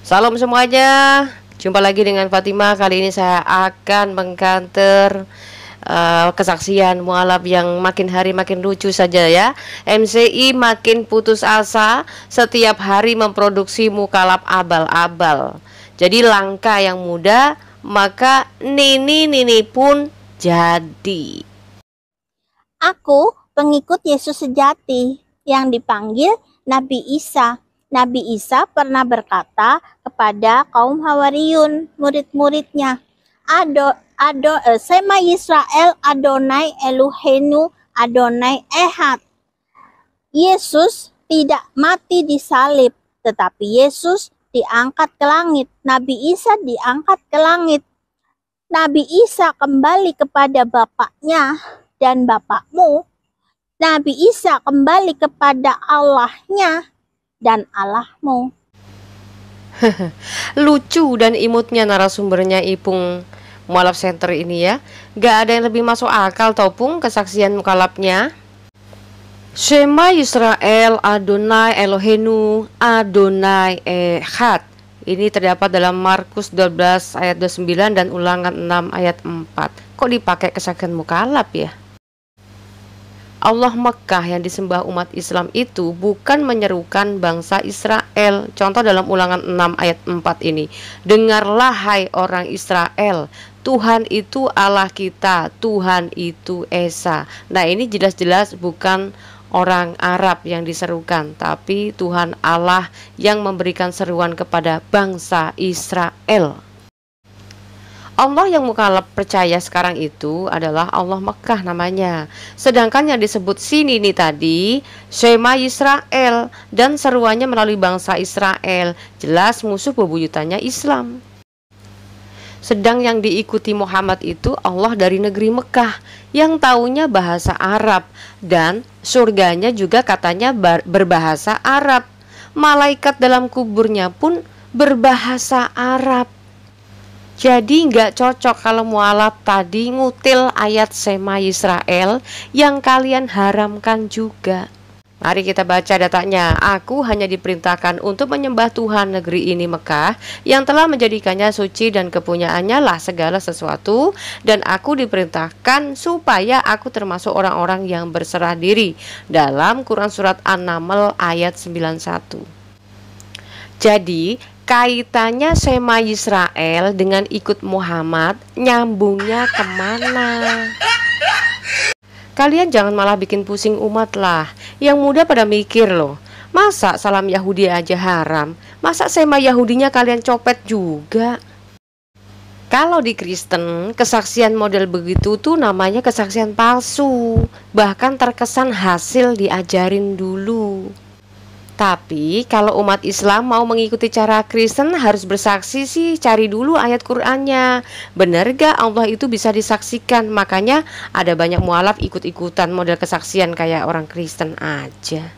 Salam semuanya. Jumpa lagi dengan Fatima. Kali ini saya akan mengkanter kesaksian mualaf yang makin hari makin lucu saja ya. MCI makin putus asa, setiap hari memproduksi mukalaf abal-abal. Jadi langka yang muda, maka nini pun jadi. Aku pengikut Yesus sejati yang dipanggil Nabi Isa. Nabi Isa pernah berkata kepada kaum Hawariyun, murid-muridnya, Sema Yisrael Adonai Elohenu Adonai Ehad. Yesus tidak mati di salib, tetapi Yesus diangkat ke langit. Nabi Isa diangkat ke langit. Nabi Isa kembali kepada Bapaknya dan Bapakmu. Nabi Isa kembali kepada Allahnya dan Allahmu. Lucu dan imutnya narasumbernya Ipung Mualaf Center ini ya. Gak ada yang lebih masuk akal taupung kesaksian mukalafnya. Shema Yisrael Adonai Elohenu Adonai Ehad. Ini terdapat dalam Markus 12 ayat 29 dan Ulangan 6 ayat 4. Kok dipakai kesaksian mukalaf ya? Allah Mekah yang disembah umat Islam itu bukan menyerukan bangsa Israel. Contoh dalam Ulangan 6 ayat 4 ini. Dengarlah hai orang Israel, Tuhan itu Allah kita, Tuhan itu Esa. Nah ini jelas-jelas bukan orang Arab yang diserukan, tapi Tuhan Allah yang memberikan seruan kepada bangsa Israel. Allah yang mukalaf percaya sekarang itu adalah Allah Mekah namanya. Sedangkan yang disebut sini nih tadi Shema Yisrael dan seruannya melalui bangsa Israel. Jelas musuh bebuyutannya Islam. Sedang yang diikuti Muhammad itu Allah dari negeri Mekah yang taunya bahasa Arab dan surganya juga katanya berbahasa Arab. Malaikat dalam kuburnya pun berbahasa Arab. Jadi nggak cocok kalau mualaf tadi ngutil ayat Shema Yisrael yang kalian haramkan juga. Mari kita baca datanya. Aku hanya diperintahkan untuk menyembah Tuhan negeri ini Mekah yang telah menjadikannya suci dan kepunyaannya lah segala sesuatu. Dan aku diperintahkan supaya aku termasuk orang-orang yang berserah diri. Dalam Quran Surat An-Naml ayat 91. Jadi kaitannya Shema Yisrael dengan ikut Muhammad nyambungnya kemana? Kalian jangan malah bikin pusing umat lah. Yang muda pada mikir loh, masa salam Yahudi aja haram? Masa Shema Yahudinya kalian copet juga? Kalau di Kristen, kesaksian model begitu tuh namanya kesaksian palsu. Bahkan terkesan hasil diajarin dulu. Tapi kalau umat Islam mau mengikuti cara Kristen harus bersaksi sih, cari dulu ayat Qur'annya. Bener gak Allah itu bisa disaksikan? Makanya ada banyak mualaf ikut-ikutan model kesaksian kayak orang Kristen aja.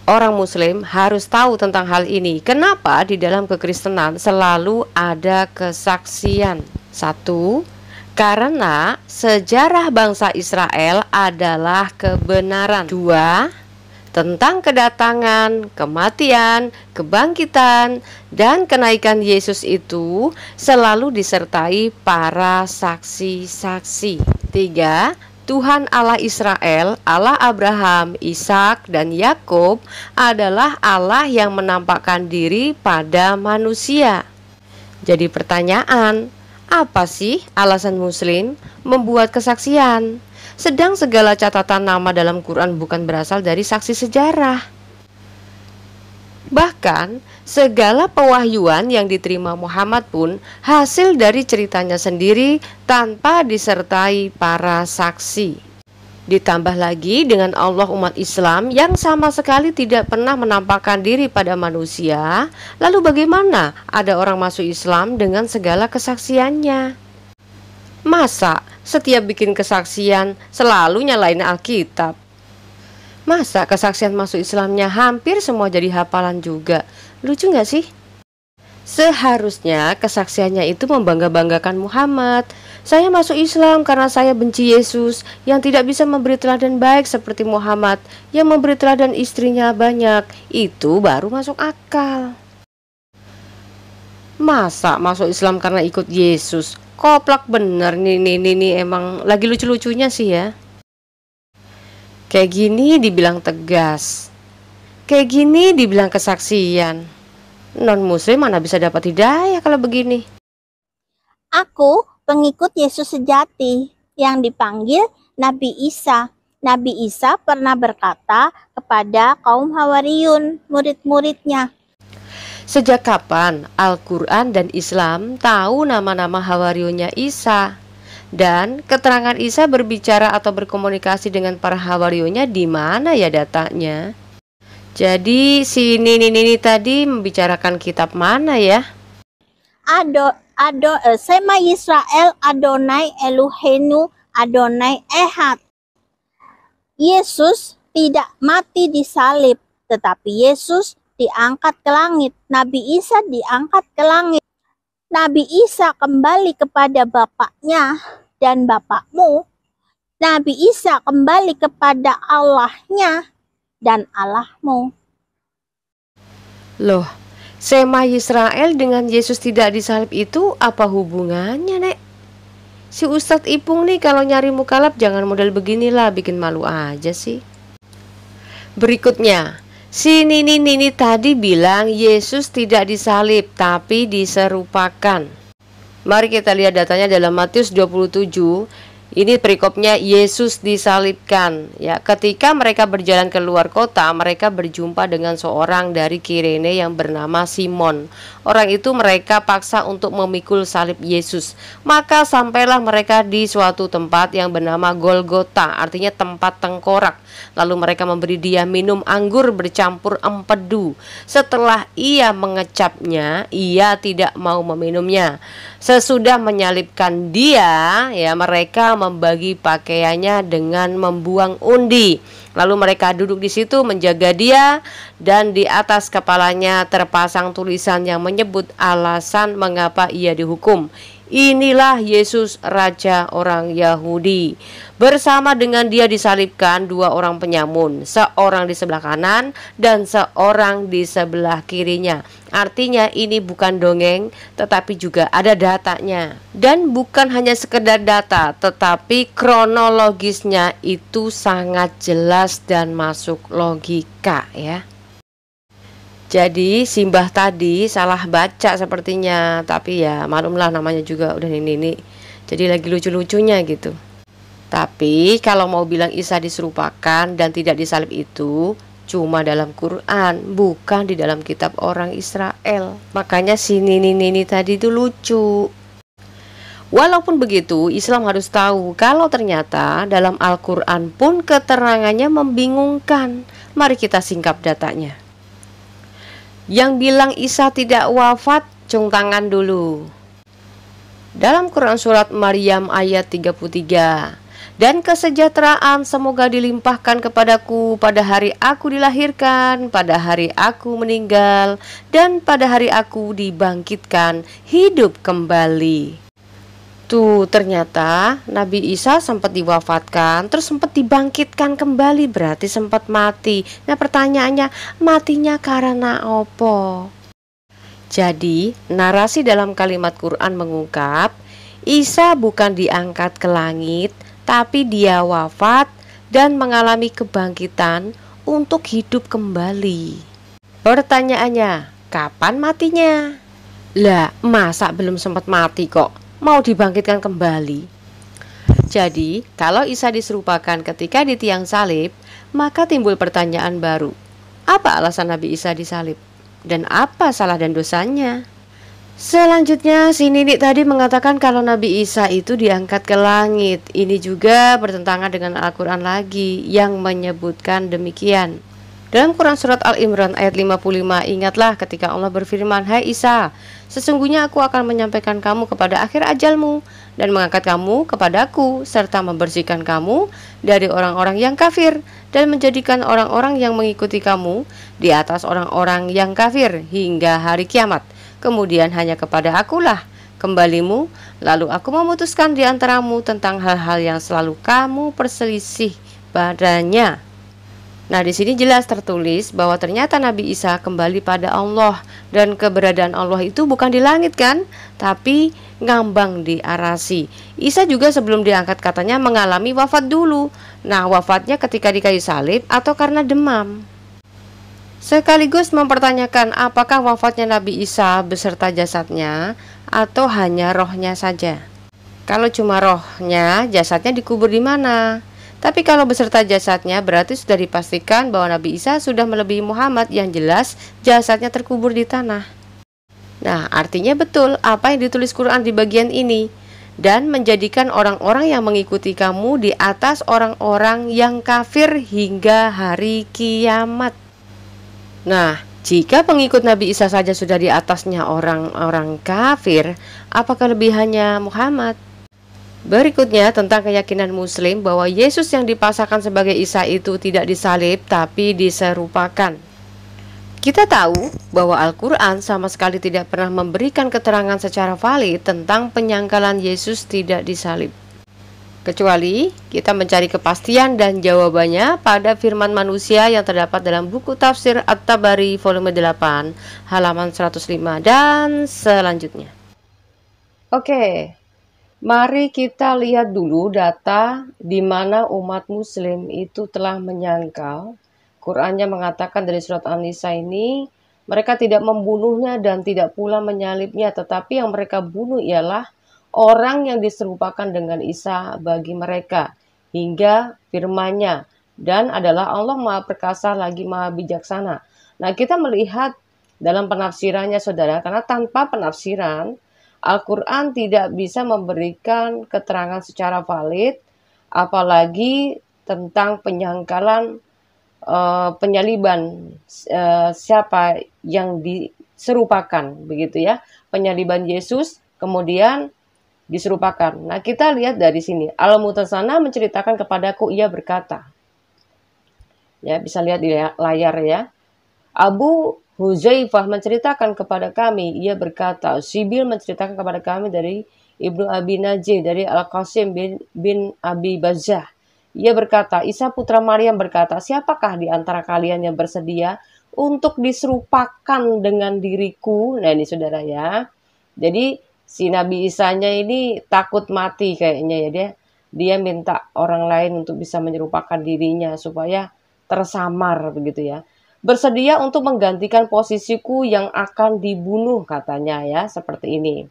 Orang Muslim harus tahu tentang hal ini. Kenapa di dalam kekristenan selalu ada kesaksian? 1. Karena sejarah bangsa Israel adalah kebenaran. 2. Tentang kedatangan, kematian, kebangkitan, dan kenaikan Yesus itu selalu disertai para saksi-saksi. 3. Tuhan Allah Israel, Allah Abraham, Ishak, dan Yakub adalah Allah yang menampakkan diri pada manusia. Jadi pertanyaan, apa sih alasan Muslim membuat kesaksian? Sedang segala catatan nama dalam Quran bukan berasal dari saksi sejarah. Bahkan segala pewahyuan yang diterima Muhammad pun hasil dari ceritanya sendiri tanpa disertai para saksi. Ditambah lagi dengan Allah umat Islam yang sama sekali tidak pernah menampakkan diri pada manusia. Lalu bagaimana ada orang masuk Islam dengan segala kesaksiannya? Masa setiap bikin kesaksian selalu nyalain Alkitab? Masa kesaksian masuk Islamnya hampir semua jadi hafalan juga? Lucu gak sih? Seharusnya kesaksiannya itu membangga-banggakan Muhammad. Saya masuk Islam karena saya benci Yesus yang tidak bisa memberi teladan baik seperti Muhammad yang memberi teladan istrinya banyak. Itu baru masuk akal. Masa masuk Islam karena ikut Yesus? Koplak bener nih emang lagi lucu-lucunya sih ya. Kayak gini dibilang tegas, kayak gini dibilang kesaksian. Non muslim mana bisa dapat hidayah kalau begini. Aku pengikut Yesus sejati yang dipanggil Nabi Isa. Nabi Isa pernah berkata kepada kaum Hawariyun, murid-muridnya, Sejak kapan Al-Quran dan Islam tahu nama-nama Hawariyunnya Isa? Dan keterangan Isa berbicara atau berkomunikasi dengan para Hawariyunnya di mana ya datanya? Jadi si Nini tadi membicarakan kitab mana ya? Sema Yisrael Adonai Elohenu Adonai Ehad. Yesus tidak mati di salib, tetapi Yesus diangkat ke langit. Nabi Isa diangkat ke langit. Nabi Isa kembali kepada Bapaknya dan Bapakmu. Nabi Isa kembali kepada Allahnya dan Allahmu. Loh, Sema Yisrael dengan Yesus tidak disalib itu apa hubungannya, Nek? Si Ustadz Ipung nih kalau nyari mukalaf jangan model beginilah, bikin malu aja sih. Berikutnya, si Nini tadi bilang Yesus tidak disalib tapi diserupakan. Mari kita lihat datanya dalam Matius 27. Ini perikopnya Yesus disalibkan ya. Ketika mereka berjalan ke luar kota, mereka berjumpa dengan seorang dari Kirene yang bernama Simon. Orang itu mereka paksa untuk memikul salib Yesus. Maka sampailah mereka di suatu tempat yang bernama Golgota, artinya tempat tengkorak. Lalu mereka memberi dia minum anggur bercampur empedu. Setelah ia mengecapnya, ia tidak mau meminumnya. Sesudah menyalibkan dia, ya mereka membagi pakaiannya dengan membuang undi. Lalu mereka duduk di situ menjaga dia, dan di atas kepalanya terpasang tulisan yang menyebut alasan mengapa ia dihukum. Inilah Yesus, Raja orang Yahudi. Bersama dengan dia disalibkan dua orang penyamun, seorang di sebelah kanan dan seorang di sebelah kirinya. Artinya ini bukan dongeng, tetapi juga ada datanya. Dan bukan hanya sekedar data, tetapi kronologisnya itu sangat jelas dan masuk logika ya. Jadi Simbah tadi salah baca sepertinya, tapi ya maklumlah namanya juga udah ini. Jadi lagi lucu-lucunya gitu. Tapi kalau mau bilang Isa diserupakan dan tidak disalib itu cuma dalam Quran, bukan di dalam kitab orang Israel. Makanya si Nini tadi itu lucu. Walaupun begitu, Islam harus tahu kalau ternyata dalam Al-Quran pun keterangannya membingungkan. Mari kita singkap datanya. Yang bilang Isa tidak wafat, cung tangan dulu. Dalam Quran surat Maryam ayat 33, dan kesejahteraan semoga dilimpahkan kepadaku pada hari aku dilahirkan, pada hari aku meninggal, dan pada hari aku dibangkitkan hidup kembali. Tuh ternyata Nabi Isa sempat diwafatkan, terus sempat dibangkitkan kembali, berarti sempat mati. Nah pertanyaannya, matinya karena apa? Jadi narasi dalam kalimat Quran mengungkap Isa bukan diangkat ke langit, tapi dia wafat dan mengalami kebangkitan untuk hidup kembali. Pertanyaannya, kapan matinya? Lah masa belum sempat mati kok mau dibangkitkan kembali? Jadi kalau Isa diserupakan ketika di tiang salib, maka timbul pertanyaan baru. Apa alasan Nabi Isa disalib? Dan apa salah dan dosanya? Selanjutnya si Nini tadi mengatakan kalau Nabi Isa itu diangkat ke langit. Ini juga bertentangan dengan Al-Quran lagi yang menyebutkan demikian. Dalam Quran surat Al-Imran ayat 55, ingatlah ketika Allah berfirman, Hai Isa, sesungguhnya aku akan menyampaikan kamu kepada akhir ajalmu dan mengangkat kamu kepadaku serta membersihkan kamu dari orang-orang yang kafir dan menjadikan orang-orang yang mengikuti kamu di atas orang-orang yang kafir hingga hari kiamat. Kemudian hanya kepada akulah kembalimu, lalu aku memutuskan di antaramu tentang hal-hal yang selalu kamu perselisih padanya. Nah, di sini jelas tertulis bahwa ternyata Nabi Isa kembali pada Allah, dan keberadaan Allah itu bukan di langit kan, tapi ngambang di arasi. Isa juga sebelum diangkat katanya mengalami wafat dulu. Nah, wafatnya ketika di kayu salib atau karena demam. Sekaligus mempertanyakan apakah wafatnya Nabi Isa beserta jasadnya atau hanya rohnya saja. Kalau cuma rohnya, jasadnya dikubur di mana? Tapi kalau beserta jasadnya berarti sudah dipastikan bahwa Nabi Isa sudah melebihi Muhammad, yang jelas jasadnya terkubur di tanah. Nah, artinya betul apa yang ditulis Quran di bagian ini, dan menjadikan orang-orang yang mengikuti kamu di atas orang-orang yang kafir hingga hari kiamat. Nah, jika pengikut Nabi Isa saja sudah di atasnya orang-orang kafir, apa kelebihannya Muhammad? Berikutnya tentang keyakinan Muslim bahwa Yesus yang dipasangkan sebagai Isa itu tidak disalib tapi diserupakan. Kita tahu bahwa Al-Quran sama sekali tidak pernah memberikan keterangan secara valid tentang penyangkalan Yesus tidak disalib. Kecuali kita mencari kepastian dan jawabannya pada firman manusia yang terdapat dalam buku tafsir At-Tabari volume 8 halaman 105 dan selanjutnya. Oke. Mari kita lihat dulu data di mana umat Muslim itu telah menyangkal. Qurannya mengatakan dari surat An-Nisa ini, mereka tidak membunuhnya dan tidak pula menyalibnya, tetapi yang mereka bunuh ialah orang yang diserupakan dengan Isa bagi mereka, hingga firman-Nya, dan adalah Allah Maha Perkasa lagi Maha Bijaksana. Nah, kita melihat dalam penafsirannya, saudara, karena tanpa penafsiran, Al-Quran tidak bisa memberikan keterangan secara valid, apalagi tentang penyangkalan penyaliban siapa yang diserupakan, begitu ya, penyaliban Yesus kemudian diserupakan. Nah, kita lihat dari sini, Al-Mutasana menceritakan kepadaku, ia berkata, ya bisa lihat di layar ya, Abu Huzaifah menceritakan kepada kami, ia berkata, Sibil menceritakan kepada kami dari Ibnu Abi Najih, dari Al-Qasim bin Abi Bazzah. Ia berkata, Isa putra Maryam berkata, siapakah di antara kalian yang bersedia untuk diserupakan dengan diriku? Nah, ini saudara ya. Jadi si Nabi Isanya ini takut mati kayaknya ya, dia minta orang lain untuk bisa menyerupakan dirinya supaya tersamar begitu ya. Bersedia untuk menggantikan posisiku yang akan dibunuh, katanya ya, seperti ini.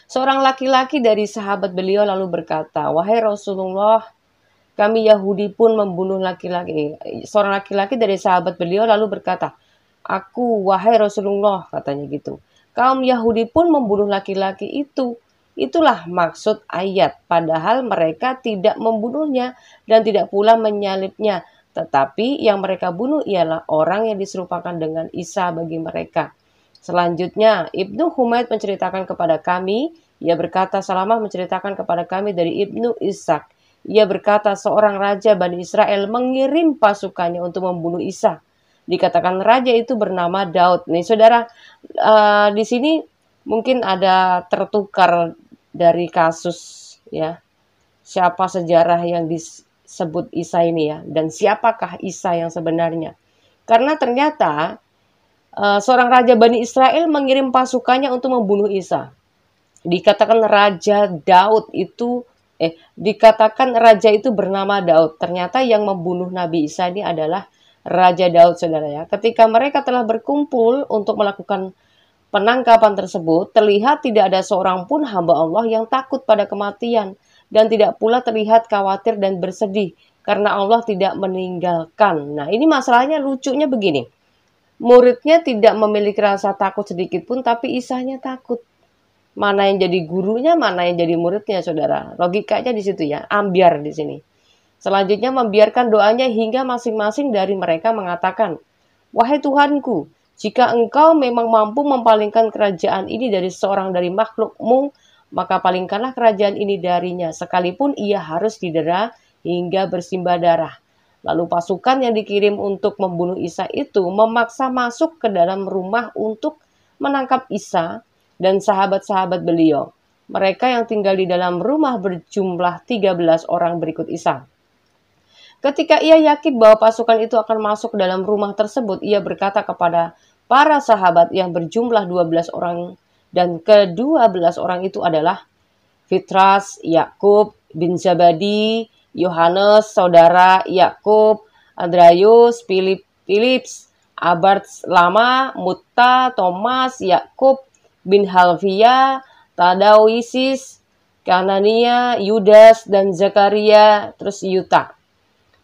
Seorang laki-laki dari sahabat beliau lalu berkata, wahai Rasulullah, kami Yahudi pun membunuh laki-laki. Seorang laki-laki dari sahabat beliau lalu berkata, aku, wahai Rasulullah, katanya gitu. Kaum Yahudi pun membunuh laki-laki itu. Itulah maksud ayat, padahal mereka tidak membunuhnya dan tidak pula menyalibnya. Tetapi yang mereka bunuh ialah orang yang diserupakan dengan Isa bagi mereka. Selanjutnya, Ibnu Humaid menceritakan kepada kami, ia berkata, Salamah menceritakan kepada kami dari Ibnu Ishaq. Ia berkata, seorang raja Bani Israel mengirim pasukannya untuk membunuh Isa. Dikatakan raja itu bernama Daud. Nih saudara, di sini mungkin ada tertukar dari kasus ya. Siapa sejarah yang disebut Isa ini ya, dan siapakah Isa yang sebenarnya? Karena ternyata seorang raja Bani Israel mengirim pasukannya untuk membunuh Isa. Dikatakan raja Daud itu dikatakan raja itu bernama Daud. Ternyata yang membunuh Nabi Isa ini adalah Raja Daud, saudara ya. Ketika mereka telah berkumpul untuk melakukan penangkapan tersebut, terlihat tidak ada seorang pun hamba Allah yang takut pada kematian, dan tidak pula terlihat khawatir dan bersedih karena Allah tidak meninggalkan. Nah, ini masalahnya lucunya begini. Muridnya tidak memiliki rasa takut sedikit pun, tapi Isanya takut. Mana yang jadi gurunya, mana yang jadi muridnya, saudara. Logikanya di situ ya, ambiar di sini. Selanjutnya membiarkan doanya hingga masing-masing dari mereka mengatakan, wahai Tuhanku, jika engkau memang mampu mempalingkan kerajaan ini dari seorang dari makhlukmu, maka palingkanlah kerajaan ini darinya, sekalipun ia harus didera hingga bersimbah darah. Lalu pasukan yang dikirim untuk membunuh Isa itu memaksa masuk ke dalam rumah untuk menangkap Isa dan sahabat-sahabat beliau. Mereka yang tinggal di dalam rumah berjumlah 13 orang berikut Isa. Ketika ia yakin bahwa pasukan itu akan masuk ke dalam rumah tersebut, ia berkata kepada para sahabat yang berjumlah 12 orang, dan ke-12 orang itu adalah Fitras, Yakub bin Zabadi, Yohanes, saudara Yakub, Andreas, Philips, Abars Lama, Mutta, Thomas, Yakub bin Halvia, Tadauisis, Kanania, Yudas, dan Zakaria, terus Yuta.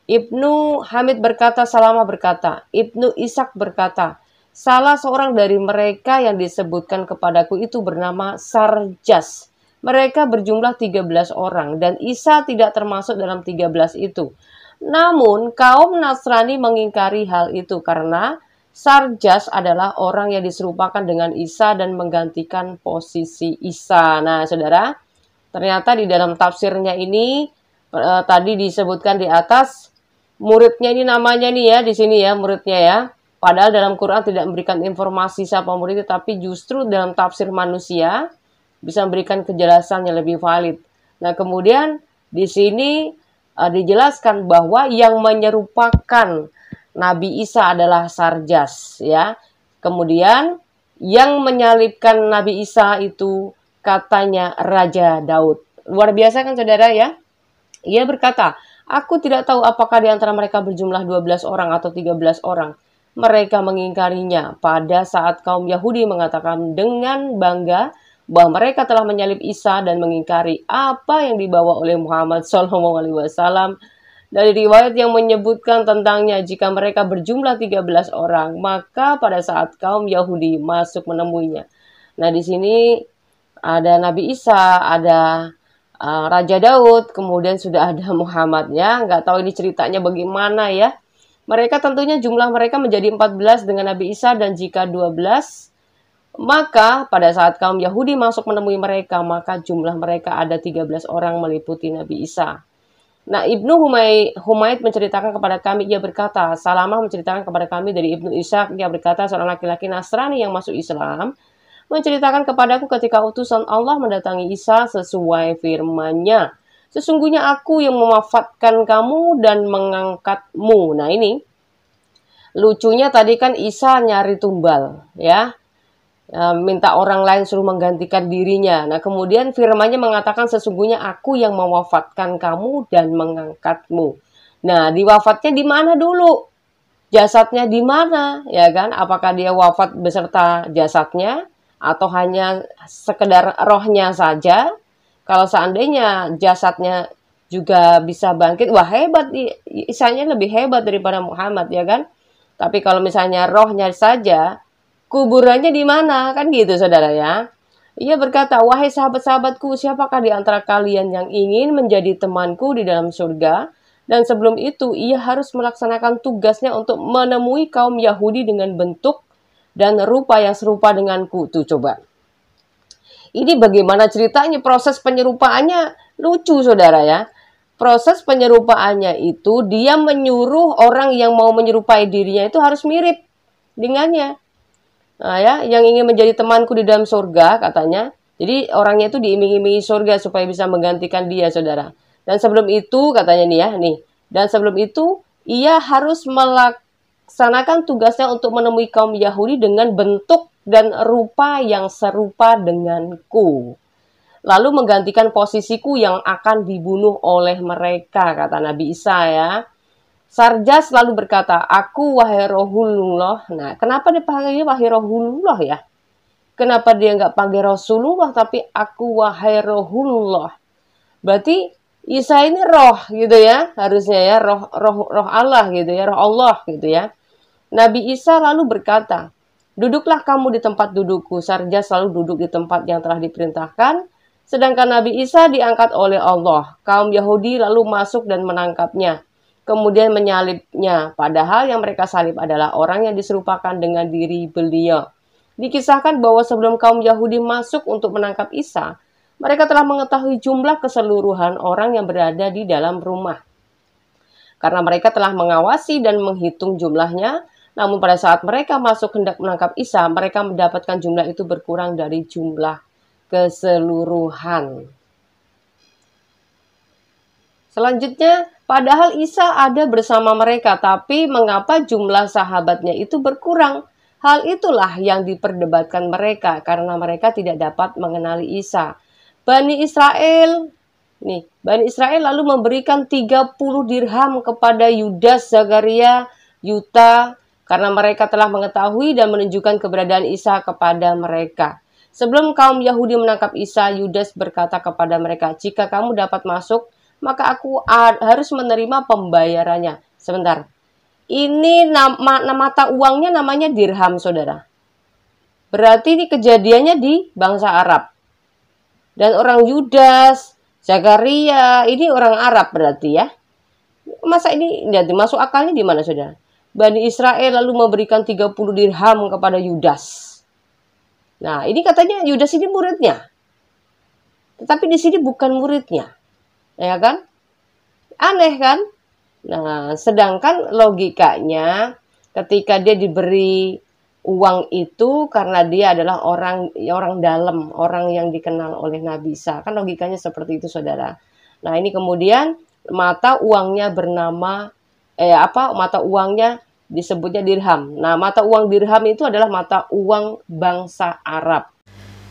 Ibnu Hamid berkata, Salama berkata, Ibnu Ishak berkata, salah seorang dari mereka yang disebutkan kepadaku itu bernama Sarjas. Mereka berjumlah 13 orang dan Isa tidak termasuk dalam 13 itu. Namun kaum Nasrani mengingkari hal itu karena Sarjas adalah orang yang diserupakan dengan Isa dan menggantikan posisi Isa. Nah, saudara, ternyata di dalam tafsirnya ini tadi disebutkan di atas muridnya ini namanya nih ya, di sini ya muridnya ya. Padahal dalam Quran tidak memberikan informasi siapa muridnya, tapi justru dalam tafsir manusia bisa memberikan kejelasan yang lebih valid. Nah, kemudian di sini dijelaskan bahwa yang menyerupakan Nabi Isa adalah Sarjas ya. Kemudian yang menyalibkan Nabi Isa itu katanya Raja Daud. Luar biasa kan saudara ya? Ia berkata, aku tidak tahu apakah di antara mereka berjumlah 12 orang atau 13 orang. Mereka mengingkarinya pada saat kaum Yahudi mengatakan dengan bangga bahwa mereka telah menyalib Isa dan mengingkari apa yang dibawa oleh Muhammad SAW. Dari riwayat yang menyebutkan tentangnya, jika mereka berjumlah 13 orang, maka pada saat kaum Yahudi masuk menemuinya. Nah, di sini ada Nabi Isa, ada Raja Daud, kemudian sudah ada Muhammad ya. Nggak tahu ini ceritanya bagaimana ya. Mereka tentunya jumlah mereka menjadi 14 dengan Nabi Isa, dan jika 12, maka pada saat kaum Yahudi masuk menemui mereka, maka jumlah mereka ada 13 orang meliputi Nabi Isa. Nah, Ibnu Humaid menceritakan kepada kami, ia berkata, Salamah menceritakan kepada kami dari Ibnu Ishaq, ia berkata, seorang laki-laki Nasrani yang masuk Islam, menceritakan kepadaku ketika utusan Allah mendatangi Isa sesuai firman-Nya. Sesungguhnya aku yang mewafatkan kamu dan mengangkatmu. Nah, ini lucunya tadi kan Isa nyari tumbal, ya. Minta orang lain suruh menggantikan dirinya. Nah, kemudian firman-Nya mengatakan sesungguhnya aku yang mewafatkan kamu dan mengangkatmu. Nah, diwafatnya di mana dulu? Jasadnya di mana? Ya kan? Apakah dia wafat beserta jasadnya atau hanya sekedar rohnya saja? Kalau seandainya jasadnya juga bisa bangkit, wah hebat, Isanya lebih hebat daripada Muhammad ya kan? Tapi kalau misalnya rohnya saja, kuburannya di mana? Kan gitu saudara ya. Ia berkata, wahai sahabat-sahabatku, siapakah di antara kalian yang ingin menjadi temanku di dalam surga? Dan sebelum itu, ia harus melaksanakan tugasnya untuk menemui kaum Yahudi dengan bentuk dan rupa yang serupa denganku. Tuh coba. Ini bagaimana ceritanya, proses penyerupaannya lucu saudara ya. Proses penyerupaannya itu dia menyuruh orang yang mau menyerupai dirinya itu harus mirip dengannya. Nah ya, yang ingin menjadi temanku di dalam surga katanya. Jadi orangnya itu diiming-imingi surga supaya bisa menggantikan dia, saudara. Dan sebelum itu katanya nih ya, nih. Dan sebelum itu ia harus melaksanakan tugasnya untuk menemui kaum Yahudi dengan bentuk dan rupa yang serupa denganku. Lalu menggantikan posisiku yang akan dibunuh oleh mereka, kata Nabi Isa ya. Sarjas selalu berkata, aku wahai Rasulullah. Nah, kenapa dipanggilnya wahai Rasulullah ya? Kenapa dia nggak panggil Rasulullah, tapi aku wahai Rasulullah? Berarti Isa ini roh gitu ya, harusnya ya, roh Allah gitu ya, roh Allah gitu ya. Nabi Isa lalu berkata, duduklah kamu di tempat dudukku. Sarjas selalu duduk di tempat yang telah diperintahkan. Sedangkan Nabi Isa diangkat oleh Allah. Kaum Yahudi lalu masuk dan menangkapnya. Kemudian menyalibnya, padahal yang mereka salib adalah orang yang diserupakan dengan diri beliau. Dikisahkan bahwa sebelum kaum Yahudi masuk untuk menangkap Isa, mereka telah mengetahui jumlah keseluruhan orang yang berada di dalam rumah. Karena mereka telah mengawasi dan menghitung jumlahnya, namun pada saat mereka masuk hendak menangkap Isa, mereka mendapatkan jumlah itu berkurang dari jumlah keseluruhan. Selanjutnya, Padahal Isa ada bersama mereka, tapi mengapa jumlah sahabatnya itu berkurang? Hal itulah yang diperdebatkan mereka karena mereka tidak dapat mengenali Isa. Bani Israel lalu memberikan 30 dirham kepada Yudas, Zakaria, Yuta karena mereka telah mengetahui dan menunjukkan keberadaan Isa kepada mereka. Sebelum kaum Yahudi menangkap Isa, Yudas berkata kepada mereka, "Jika kamu dapat masuk, maka aku harus menerima pembayarannya." Sebentar. Ini mata uangnya namanya dirham, saudara. Berarti ini kejadiannya di bangsa Arab. Dan orang Yudas, Zakaria, ini orang Arab berarti ya. Masa ini masuk akalnya di mana, saudara? Bani Israel lalu memberikan 30 dirham kepada Yudas. Nah, ini katanya Yudas ini muridnya. Tetapi di sini bukan muridnya. Ya kan? Aneh kan? Nah, sedangkan logikanya ketika dia diberi uang itu karena dia adalah orang dalam, orang yang dikenal oleh Nabi Isa. Kan logikanya seperti itu, saudara. Nah, ini kemudian mata uangnya bernama mata uangnya disebutnya dirham. Nah, mata uang dirham itu adalah mata uang bangsa Arab.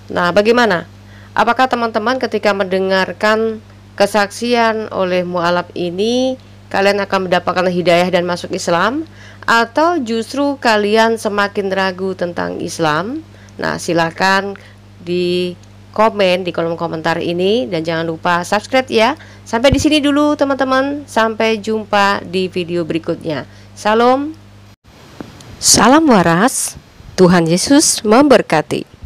Nah, bagaimana? Apakah teman-teman ketika mendengarkan kesaksian oleh mualaf ini, kalian akan mendapatkan hidayah dan masuk Islam? Atau justru kalian semakin ragu tentang Islam? Nah, silakan di komen di kolom komentar ini. Dan jangan lupa subscribe ya. Sampai di sini dulu teman-teman. Sampai jumpa di video berikutnya. Salam waras. Tuhan Yesus memberkati.